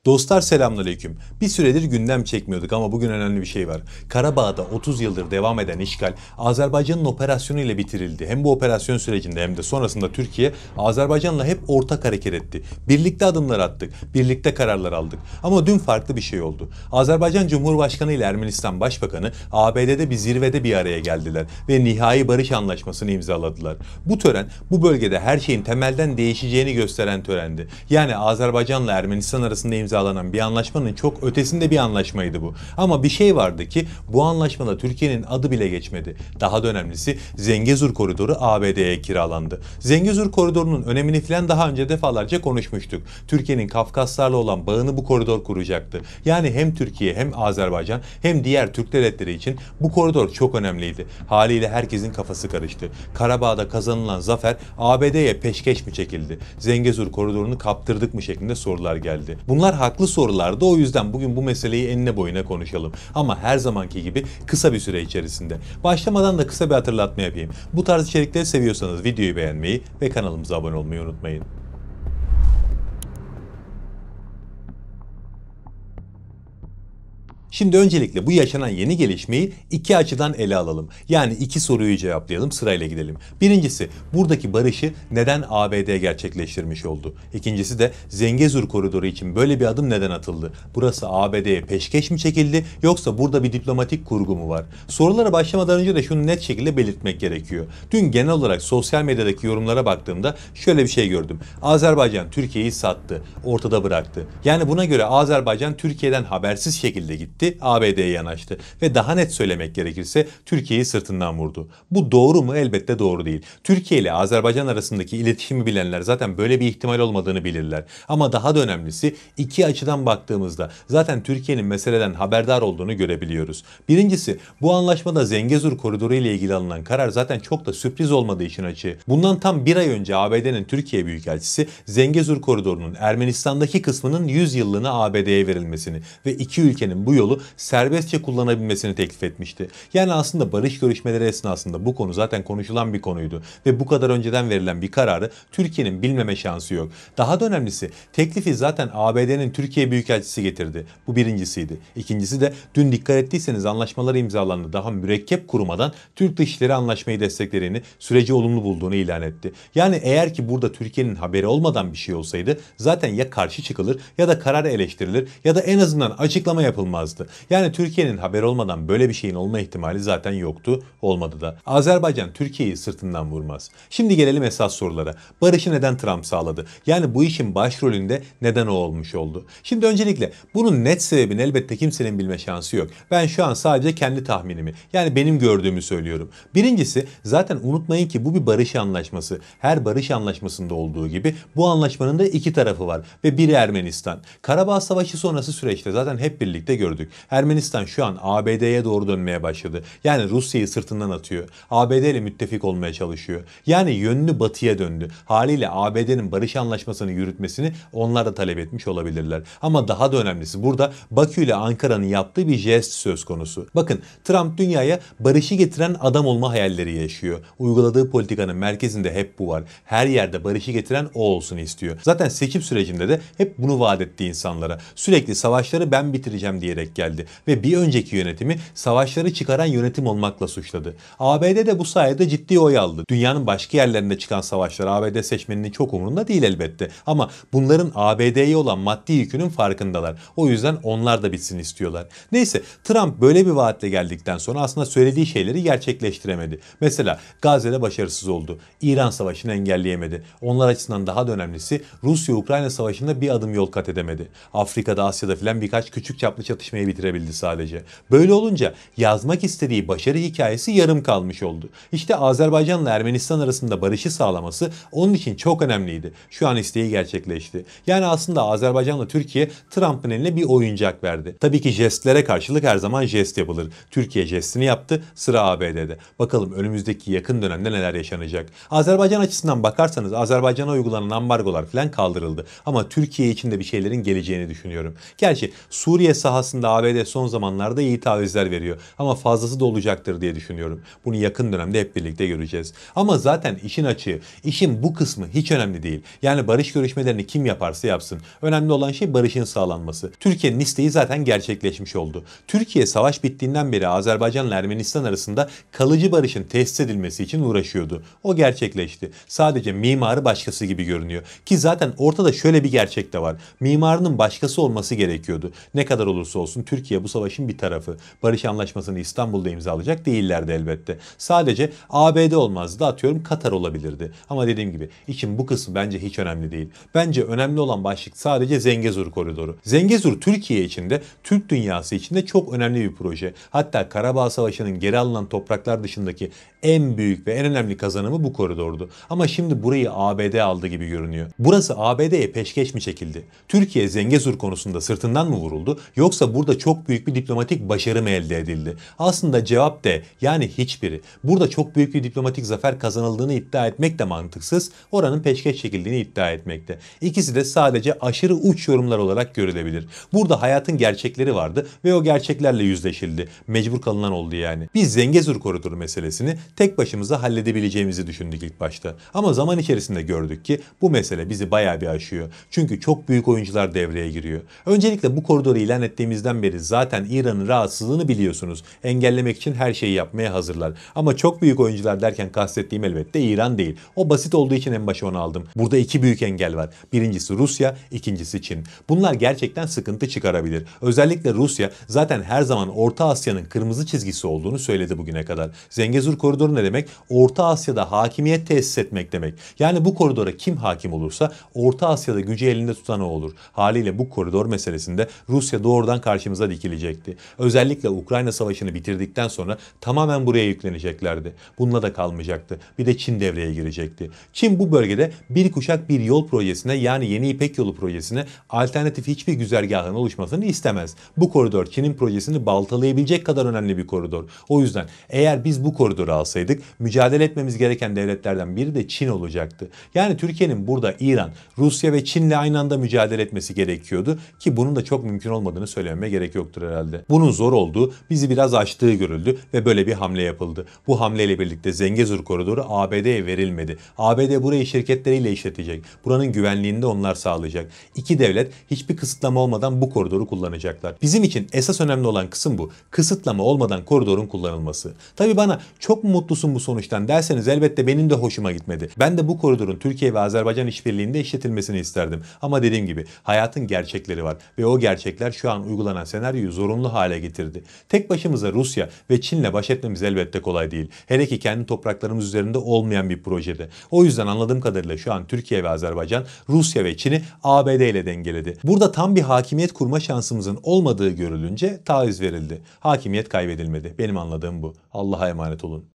Dostlar selamünaleyküm. Bir süredir gündem çekmiyorduk ama bugün önemli bir şey var. Karabağ'da 30 yıldır devam eden işgal Azerbaycan'ın operasyonu ile bitirildi. Hem bu operasyon sürecinde hem de sonrasında Türkiye Azerbaycan'la hep ortak hareket etti. Birlikte adımlar attık, birlikte kararlar aldık. Ama dün farklı bir şey oldu. Azerbaycan Cumhurbaşkanı ile Ermenistan Başbakanı ABD'de bir zirvede bir araya geldiler ve nihai barış anlaşmasını imzaladılar. Bu tören bu bölgede her şeyin temelden değişeceğini gösteren törendi. Yani Azerbaycan'la Ermenistan arasında imzalanan bir anlaşmanın çok ötesinde bir anlaşmaydı bu. Ama bir şey vardı ki bu anlaşmada Türkiye'nin adı bile geçmedi. Daha da önemlisi Zengezur Koridoru ABD'ye kiralandı. Zengezur Koridoru'nun önemini filan daha önce defalarca konuşmuştuk. Türkiye'nin Kafkaslarla olan bağını bu koridor kuracaktı. Yani hem Türkiye hem Azerbaycan hem diğer Türk devletleri için bu koridor çok önemliydi. Haliyle herkesin kafası karıştı. Karabağ'da kazanılan zafer ABD'ye peşkeş mi çekildi? Zengezur Koridoru'nu kaptırdık mı şeklinde sorular geldi. Bunlar haklı sorulardı, o yüzden bugün bu meseleyi enine boyuna konuşalım. Ama her zamanki gibi kısa bir süre içerisinde. Başlamadan da kısa bir hatırlatma yapayım. Bu tarz içerikleri seviyorsanız videoyu beğenmeyi ve kanalımıza abone olmayı unutmayın. Şimdi öncelikle bu yaşanan yeni gelişmeyi iki açıdan ele alalım. Yani iki soruyu cevaplayalım, sırayla gidelim. Birincisi, buradaki barışı neden ABD gerçekleştirmiş oldu? İkincisi de Zengezur Koridoru için böyle bir adım neden atıldı? Burası ABD'ye peşkeş mi çekildi yoksa burada bir diplomatik kurgu mu var? Sorulara başlamadan önce de şunu net şekilde belirtmek gerekiyor. Dün genel olarak sosyal medyadaki yorumlara baktığımda şöyle bir şey gördüm. Azerbaycan Türkiye'yi sattı, ortada bıraktı. Yani buna göre Azerbaycan Türkiye'den habersiz şekilde gitti, ABD'ye yanaştı ve daha net söylemek gerekirse Türkiye'yi sırtından vurdu. Bu doğru mu? Elbette doğru değil. Türkiye ile Azerbaycan arasındaki iletişimi bilenler zaten böyle bir ihtimal olmadığını bilirler. Ama daha da önemlisi iki açıdan baktığımızda zaten Türkiye'nin meseleden haberdar olduğunu görebiliyoruz. Birincisi, bu anlaşmada Zengezur Koridoru ile ilgili alınan karar zaten çok da sürpriz olmadığı işin açığı. Bundan tam bir ay önce ABD'nin Türkiye Büyükelçisi Zengezur Koridoru'nun Ermenistan'daki kısmının 100 yıllığına ABD'ye verilmesini ve iki ülkenin bu yolu serbestçe kullanabilmesini teklif etmişti. Yani aslında barış görüşmeleri esnasında bu konu zaten konuşulan bir konuydu ve bu kadar önceden verilen bir kararı Türkiye'nin bilmeme şansı yok. Daha da önemlisi, teklifi zaten ABD'nin Türkiye Büyükelçisi getirdi. Bu birincisiydi. İkincisi de dün dikkat ettiyseniz anlaşmaları imzalandı. Daha mürekkep kurumadan Türk Dışişleri anlaşmayı desteklediğini, süreci olumlu bulduğunu ilan etti. Yani eğer ki burada Türkiye'nin haberi olmadan bir şey olsaydı zaten ya karşı çıkılır ya da karar eleştirilir ya da en azından açıklama yapılmazdı. Yani Türkiye'nin haberi olmadan böyle bir şeyin olma ihtimali zaten yoktu, olmadı da. Azerbaycan Türkiye'yi sırtından vurmaz. Şimdi gelelim esas sorulara. Barışı neden Trump sağladı? Yani bu işin başrolünde neden o olmuş oldu? Şimdi öncelikle bunun net sebebini elbette kimsenin bilme şansı yok. Ben şu an sadece kendi tahminimi, yani benim gördüğümü söylüyorum. Birincisi, zaten unutmayın ki bu bir barış anlaşması. Her barış anlaşmasında olduğu gibi bu anlaşmanın da iki tarafı var ve biri Ermenistan. Karabağ Savaşı sonrası süreçte zaten hep birlikte gördük. Ermenistan şu an ABD'ye doğru dönmeye başladı. Yani Rusya'yı sırtından atıyor. ABD ile müttefik olmaya çalışıyor. Yani yönünü batıya döndü. Haliyle ABD'nin barış anlaşmasını yürütmesini onlar da talep etmiş olabilirler. Ama daha da önemlisi, burada Bakü ile Ankara'nın yaptığı bir jest söz konusu. Bakın, Trump dünyaya barışı getiren adam olma hayalleri yaşıyor. Uyguladığı politikanın merkezinde hep bu var. Her yerde barışı getiren o olsun istiyor. Zaten seçim sürecinde de hep bunu vaat etti insanlara. Sürekli savaşları ben bitireceğim diyerek geldi ve bir önceki yönetimi savaşları çıkaran yönetim olmakla suçladı. ABD de bu sayede ciddi oy aldı. Dünyanın başka yerlerinde çıkan savaşlar ABD seçmeninin çok umurunda değil elbette. Ama bunların ABD'ye olan maddi yükünün farkındalar. O yüzden onlar da bitsin istiyorlar. Neyse, Trump böyle bir vaatle geldikten sonra aslında söylediği şeyleri gerçekleştiremedi. Mesela Gazze'de başarısız oldu. İran savaşını engelleyemedi. Onlar açısından daha da önemlisi, Rusya-Ukrayna savaşında bir adım yol kat edemedi. Afrika'da, Asya'da filan birkaç küçük çaplı çatışmayı bitirebildi sadece. Böyle olunca yazmak istediği başarı hikayesi yarım kalmış oldu. İşte Azerbaycan'la Ermenistan arasında barışı sağlaması onun için çok önemliydi. Şu an isteği gerçekleşti. Yani aslında Azerbaycan'la Türkiye Trump'ın eline bir oyuncak verdi. Tabii ki jestlere karşılık her zaman jest yapılır. Türkiye jestini yaptı, sıra ABD'de. Bakalım önümüzdeki yakın dönemde neler yaşanacak. Azerbaycan açısından bakarsanız Azerbaycan'a uygulanan ambargolar falan kaldırıldı. Ama Türkiye için de bir şeylerin geleceğini düşünüyorum. Gerçi Suriye sahasında ABD son zamanlarda iyi tavizler veriyor. Ama fazlası da olacaktır diye düşünüyorum. Bunu yakın dönemde hep birlikte göreceğiz. Ama zaten işin açığı, işin bu kısmı hiç önemli değil. Yani barış görüşmelerini kim yaparsa yapsın. Önemli olan şey barışın sağlanması. Türkiye'nin isteği zaten gerçekleşmiş oldu. Türkiye savaş bittiğinden beri Azerbaycan ile Ermenistan arasında kalıcı barışın tesis edilmesi için uğraşıyordu. O gerçekleşti. Sadece mimarı başkası gibi görünüyor. Ki zaten ortada şöyle bir gerçek de var. Mimarının başkası olması gerekiyordu. Ne kadar olursa olsun Türkiye bu savaşın bir tarafı. Barış anlaşmasını İstanbul'da imzalayacak değillerdi elbette. Sadece ABD olmazdı, atıyorum Katar olabilirdi. Ama dediğim gibi işin bu kısmı bence hiç önemli değil. Bence önemli olan başlık sadece Zengezur koridoru. Zengezur Türkiye içinde, Türk dünyası içinde çok önemli bir proje. Hatta Karabağ Savaşı'nın geri alınan topraklar dışındaki en büyük ve en önemli kazanımı bu koridordu. Ama şimdi burayı ABD aldı gibi görünüyor. Burası ABD'ye peşkeş mi çekildi? Türkiye Zengezur konusunda sırtından mı vuruldu? Yoksa burada çok büyük bir diplomatik başarı mı elde edildi? Aslında cevap D, yani hiçbiri. Burada çok büyük bir diplomatik zafer kazanıldığını iddia etmek de mantıksız, oranın peşkeş çekildiğini iddia etmekte. İkisi de sadece aşırı uç yorumlar olarak görülebilir. Burada hayatın gerçekleri vardı ve o gerçeklerle yüzleşildi. Mecbur kalınan oldu yani. Biz Zengezur koridoru meselesini tek başımıza halledebileceğimizi düşündük ilk başta. Ama zaman içerisinde gördük ki bu mesele bizi bayağı bir aşıyor. Çünkü çok büyük oyuncular devreye giriyor. Öncelikle bu koridoru ilan ettiğimizden beri zaten İran'ın rahatsızlığını biliyorsunuz. Engellemek için her şeyi yapmaya hazırlar. Ama çok büyük oyuncular derken kastettiğim elbette İran değil. O basit olduğu için en başa onu aldım. Burada iki büyük engel var. Birincisi Rusya, ikincisi Çin. Bunlar gerçekten sıkıntı çıkarabilir. Özellikle Rusya zaten her zaman Orta Asya'nın kırmızı çizgisi olduğunu söyledi bugüne kadar. Zengezur koridoru ne demek? Orta Asya'da hakimiyet tesis etmek demek. Yani bu koridora kim hakim olursa Orta Asya'da gücü elinde tutan o olur. Haliyle bu koridor meselesinde Rusya doğrudan karşımıza dikilecekti. Özellikle Ukrayna Savaşı'nı bitirdikten sonra tamamen buraya yükleneceklerdi. Bununla da kalmayacaktı. Bir de Çin devreye girecekti. Çin bu bölgede bir kuşak bir yol projesine, yani Yeni İpek Yolu projesine alternatif hiçbir güzergahın oluşmasını istemez. Bu koridor Çin'in projesini baltalayabilecek kadar önemli bir koridor. O yüzden eğer biz bu koridoru alsaydık mücadele etmemiz gereken devletlerden biri de Çin olacaktı. Yani Türkiye'nin burada İran, Rusya ve Çin'le aynı anda mücadele etmesi gerekiyordu ki bunun da çok mümkün olmadığını söylememe gerek yoktur herhalde. Bunun zor olduğu, bizi biraz aştığı görüldü ve böyle bir hamle yapıldı. Bu hamleyle birlikte Zengezur koridoru ABD'ye verilmedi. ABD burayı şirketleriyle işletecek. Buranın güvenliğini de onlar sağlayacak. İki devlet hiçbir kısıtlama olmadan bu koridoru kullanacaklar. Bizim için esas önemli olan kısım bu. Kısıtlama olmadan koridorun kullanılması. Tabii bana çok mu mutlusun bu sonuçtan derseniz elbette benim de hoşuma gitmedi. Ben de bu koridorun Türkiye ve Azerbaycan işbirliğinde işletilmesini isterdim. Ama dediğim gibi hayatın gerçekleri var ve o gerçekler şu an uygulanan senaryoyu zorunlu hale getirdi. Tek başımıza Rusya ve Çin'le baş etmemiz elbette kolay değil. Hele ki kendi topraklarımız üzerinde olmayan bir projede. O yüzden anladığım kadarıyla şu an Türkiye ve Azerbaycan Rusya ve Çin'i ABD ile dengeledi. Burada tam bir hakimiyet kurma şansımızın olmadığı görülünce taviz verildi. Hakimiyet kaybedilmedi. Benim anladığım bu. Allah'a emanet olun.